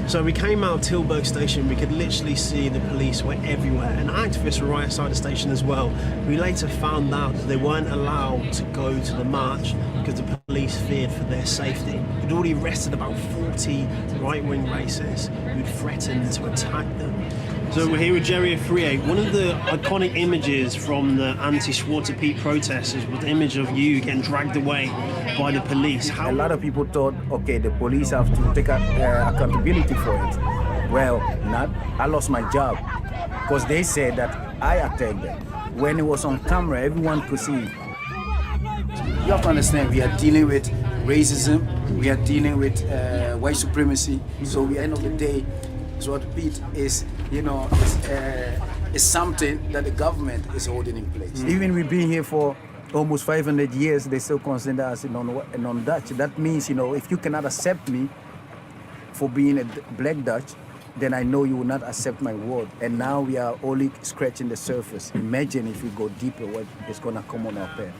So we came out of Tilburg station, we could literally see the police were everywhere, and activists were right outside the station as well. We later found out that they weren't allowed to go to the march because the police feared for their safety. We'd already arrested about 40 right-wing racists who'd threatened to attack them. So we're here with Jerry Afriye. One of the iconic images from the anti-Schwarzer Pete protesters was the image of you getting dragged away by the police. A lot of people thought, okay, the police have to take accountability for it. Well, not. I lost my job because they said that I attacked them. When it was on camera, everyone could see. You have to understand, we are dealing with racism, we are dealing with white supremacy. So at the end of the day, what Pete is, is something that the government is holding in place. Even we've been here for almost 500 years, they still consider us non-Dutch. That means, if you cannot accept me for being a Black Dutch, then I know you will not accept my word. And now we are only scratching the surface. Imagine if we go deeper, what is going to come on our path.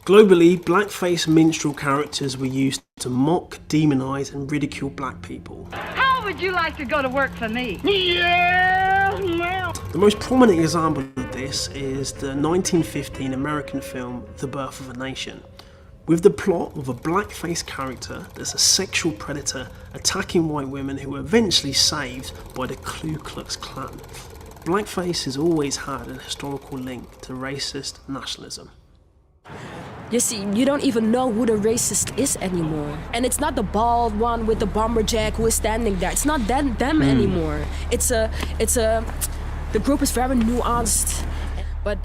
Globally, blackface minstrel characters were used to mock, demonize, and ridicule black people. How would you like to go to work for me? Yeah. The most prominent example of this is the 1915 American film The Birth of a Nation, with the plot of a blackface character that's a sexual predator attacking white women who are eventually saved by the Ku Klux Klan. Blackface has always had a historical link to racist nationalism. You see, you don't even know who the racist is anymore. And it's not the bald one with the bomber jack who is standing there. It's not them anymore. The group is very nuanced, but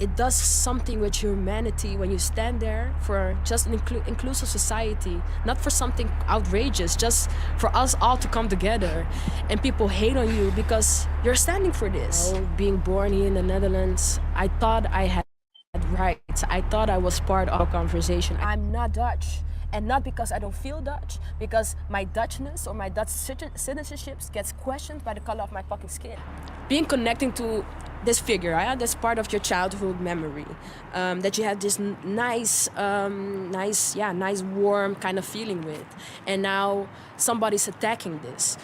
it does something with humanity when you stand there for just an inclusive society, not for something outrageous, just for us all to come together. And people hate on you because you're standing for this. Being born here in the Netherlands, I thought I had rights. I thought I was part of a conversation. I'm not Dutch, and not because I don't feel Dutch, because my Dutchness or my Dutch citizenship gets questioned by the color of my fucking skin. Being connecting to this figure, that's part of your childhood memory, that you had this nice, warm kind of feeling with, and now somebody's attacking this.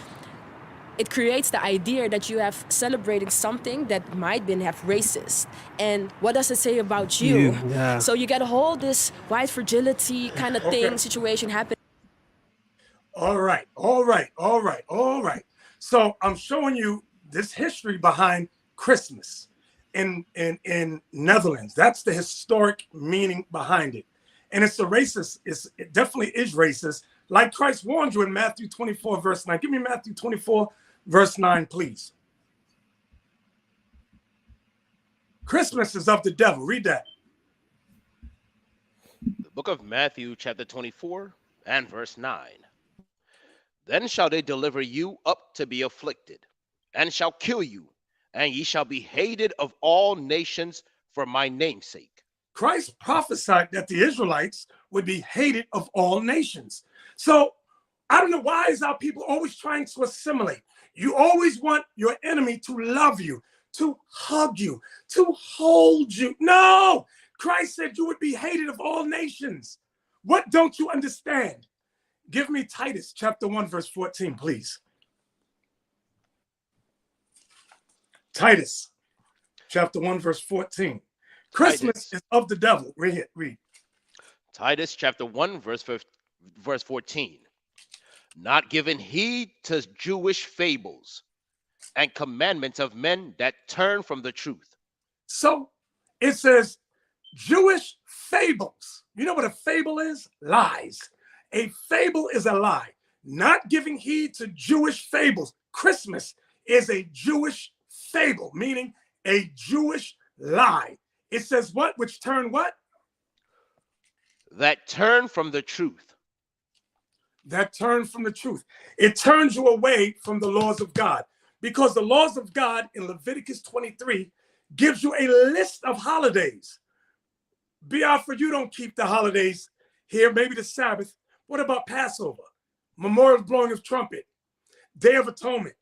It creates the idea that you have celebrating something that might have racist. And what does it say about you? Yeah. So you get a whole this white fragility kind of thing, situation happening. All right. So I'm showing you this history behind Christmas in Netherlands. That's the historic meaning behind it. And it's a racist, it definitely is racist. Like Christ warned you in Matthew 24, verse 9. Give me Matthew 24, verse 9, please. Christmas is of the devil. Read that. The book of Matthew, chapter 24, and verse 9. Then shall they deliver you up to be afflicted, and shall kill you, and ye shall be hated of all nations for my name's sake. Christ prophesied that the Israelites would be hated of all nations. So I don't know why is our people always trying to assimilate. You always want your enemy to love you, to hug you, to hold you. No, Christ said you would be hated of all nations. What don't you understand? Give me Titus chapter 1, verse 14, please. Titus chapter 1, verse 14. Christmas is of the devil. Read. Titus chapter 1, verse 14. Not giving heed to Jewish fables and commandments of men that turn from the truth. So it says Jewish fables. You know what a fable is? Lies. A fable is a lie. Not giving heed to Jewish fables. Christmas is a Jewish fable, meaning a Jewish lie. It says what? Which turn what? That turn from the truth. that turn from the truth. It turns you away from the laws of God, because the laws of God in Leviticus 23 gives you a list of holidays. Biafra, you don't keep the holidays here, maybe the Sabbath. What about Passover, Memorial Blowing of Trumpet, Day of Atonement?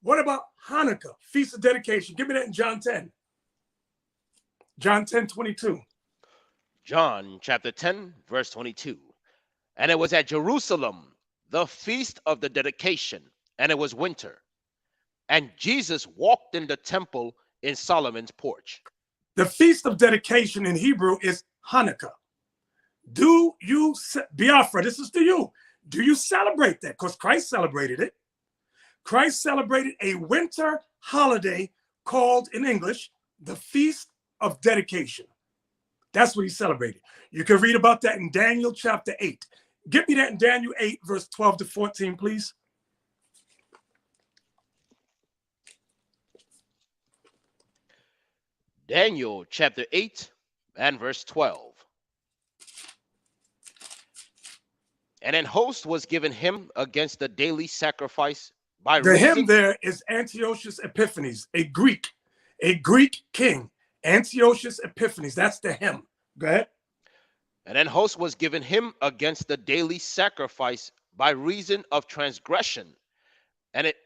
What about Hanukkah, Feast of Dedication? Give me that in John 10. John 10:22. John chapter 10, verse 22. And it was at Jerusalem, the feast of the dedication, and it was winter. And Jesus walked in the temple in Solomon's porch. The Feast of Dedication in Hebrew is Hanukkah. Do you, Biafra, this is to you. Do you celebrate that? Because Christ celebrated it. Christ celebrated a winter holiday called, in English, the Feast of Dedication. That's what he celebrated. You can read about that in Daniel chapter 8. Give me that in Daniel 8, verse 12 to 14, please. Daniel chapter 8 and verse 12. And an host was given him against the daily sacrifice by the reason. him there is Antiochus Epiphanes, a Greek king. Antiochus Epiphanes, that's the him. Go ahead. And an host was given him against the daily sacrifice by reason of transgression, and it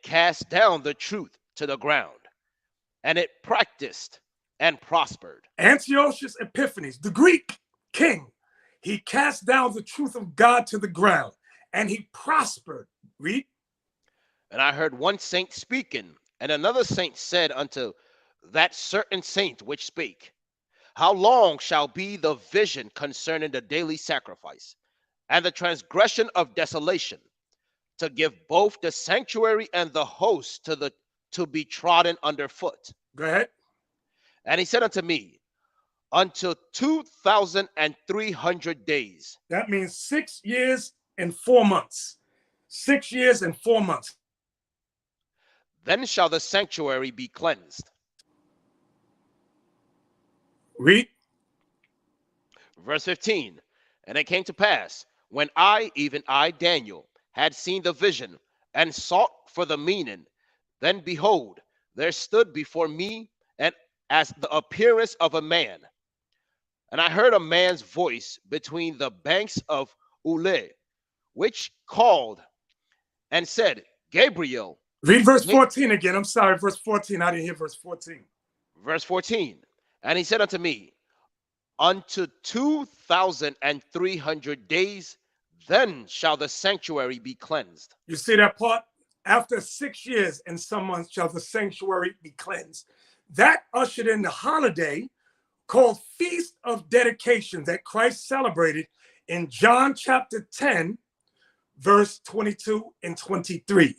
cast down the truth to the ground, and it practiced and prospered. Antiochus Epiphanes, the Greek king, he cast down the truth of God to the ground, and he prospered. Read. And I heard one saint speaking, and another saint said unto that certain saint which spake, how long shall be the vision concerning the daily sacrifice and the transgression of desolation, to give both the sanctuary and the host to be trodden underfoot? Go ahead. And he said unto me, until 2,300 days. That means 6 years and 4 months. 6 years and 4 months. Then shall the sanctuary be cleansed. Read. Verse 15. And it came to pass, when I, even I, Daniel, had seen the vision and sought for the meaning, then behold, there stood before me and as the appearance of a man. And I heard a man's voice between the banks of Ule, which called and said, Gabriel. Read verse 14 again. I'm sorry, verse 14. I didn't hear verse 14. Verse 14. And he said unto me, unto 2,300 days, then shall the sanctuary be cleansed. You see that part? After 6 years and some months shall the sanctuary be cleansed. That ushered in the holiday called Feast of Dedication that Christ celebrated in John chapter 10, verse 22 and 23.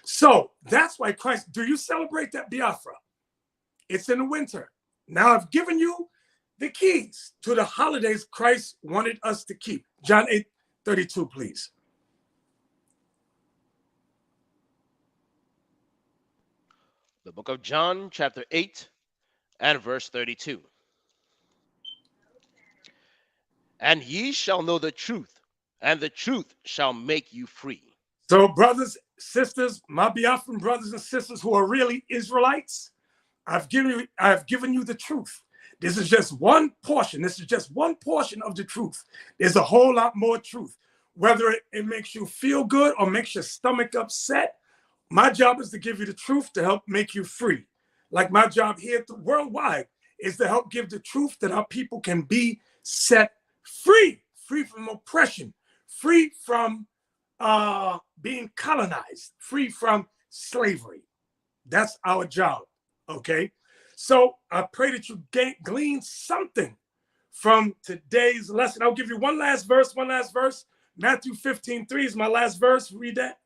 So that's why Christ, do you celebrate that, Biafra? It's in the winter. Now I've given you the keys to the holidays Christ wanted us to keep. John 8:32, please. The book of John, chapter 8 and verse 32. And ye shall know the truth, and the truth shall make you free. So brothers, sisters, my Biafran brothers and sisters who are really Israelites, I've given you the truth. This is just one portion. This is just one portion of the truth. There's a whole lot more truth. Whether it makes you feel good or makes your stomach upset, my job is to give you the truth to help make you free. Like my job here worldwide is to help give the truth that our people can be set free, free from oppression, free from being colonized, free from slavery. That's our job, okay? So I pray that you glean something from today's lesson. I'll give you one last verse. Matthew 15:3 is my last verse. Read that.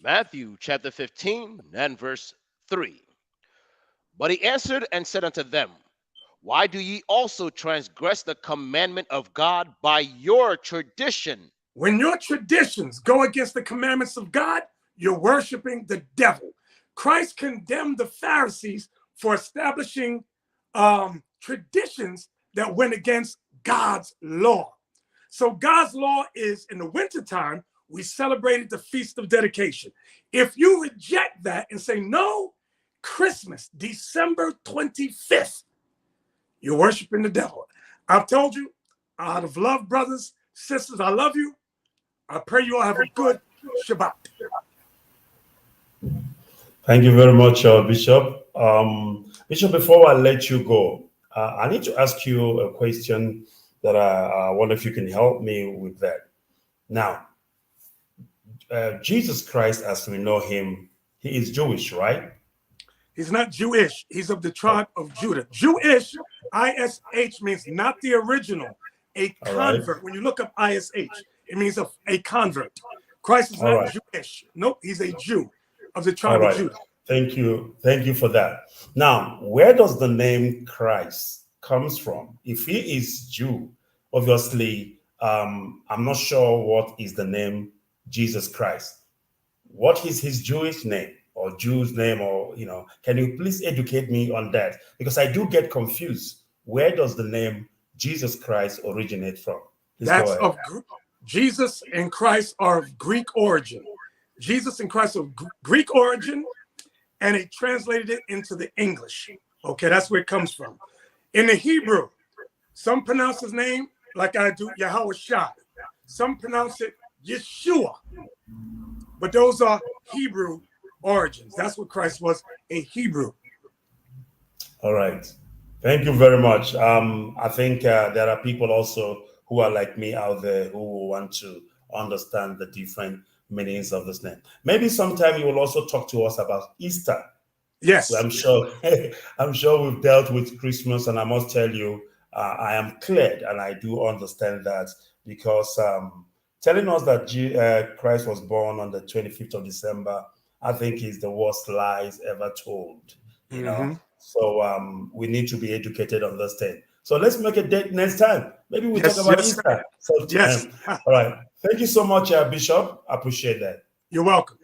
Matthew chapter 15 and verse 3. But he answered and said unto them, why do ye also transgress the commandment of God by your tradition? When your traditions go against the commandments of God, you're worshiping the devil. Christ condemned the Pharisees for establishing traditions that went against God's law. So God's law is in the wintertime, we celebrated the Feast of Dedication. If you reject that and say, no, Christmas, December 25th, you're worshiping the devil. I've told you, out of love, brothers, sisters, I love you. I pray you all have a good Shabbat. Thank you very much, Bishop. Bishop, before I let you go, I need to ask you a question that I wonder if you can help me with that. Now, Jesus Christ, as we know him, he is Jewish, right? He's not Jewish. He's of the tribe of Judah. Jewish, ISH, means not the original, a convert. Right. When you look up ISH, it means a convert. Christ is not Jewish. Nope, he's a Jew of the tribe of Judah. Thank you. Thank you for that. Now, where does the name Christ comes from? If he is Jew, obviously, I'm not sure what is the name Jesus Christ. What is his Jewish name or Jew's name, or, you know, can you please educate me on that? Because I do get confused. Where does the name Jesus Christ originate from? Please That's of Jesus and Christ are of Greek origin. Jesus and Christ are of Greek origin, and they translated it into the English. Okay, that's where it comes from. In the Hebrew, some pronounce his name like I do, Yahweh Shai. Some pronounce it Yeshua. But those are Hebrew origins. That's what Christ was, a Hebrew. All right. Thank you very much. I think there are people also who are like me out there who want to understand the different meanings of this name. Maybe sometime you will also talk to us about Easter. Yes. I'm sure we've dealt with Christmas, and I must tell you, I am cleared, and I do understand that, because telling us that Christ was born on the 25th of December, I think is the worst lies ever told, you know. So we need to be educated on this thing. So let's make a date next time. Maybe we'll talk about Easter. Yes. All right. Thank you so much, Bishop. I appreciate that. You're welcome.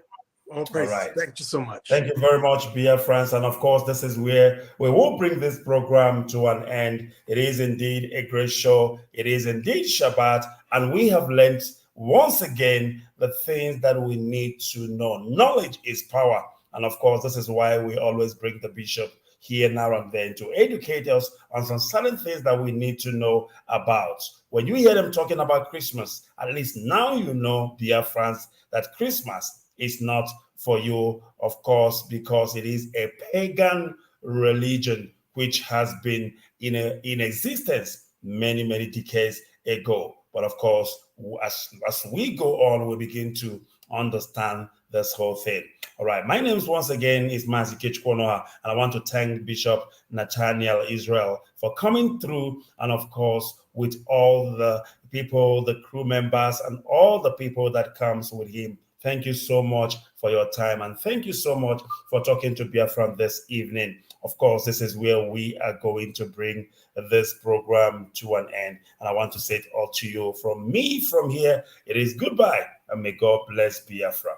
All praises. All right. Thank you so much. Thank you very much, Biafrans. And of course, this is where we will bring this program to an end. It is indeed a great show. It is indeed Shabbat. And we have learned once again the things that we need to know. Knowledge is power. And of course, this is why we always bring the bishop here now and then to educate us on some certain things that we need to know about. When you hear them talking about Christmas, at least now you know, dear friends, that Christmas is not for you, of course, because it is a pagan religion which has been in existence many, many decades ago. But of course, as we go on, we begin to understand this whole thing. All right, my name once again is Mazi Kechkonoha, and I want to thank Bishop Nathaniel Israel for coming through, and of course, with all the people, the crew members, and all the people that comes with him. Thank you so much for your time, and thank you so much for talking to Biafran this evening. Of course, this is where we are going to bring this program to an end, and I want to say it all to you from me from here. It is goodbye, and may God bless Biafra.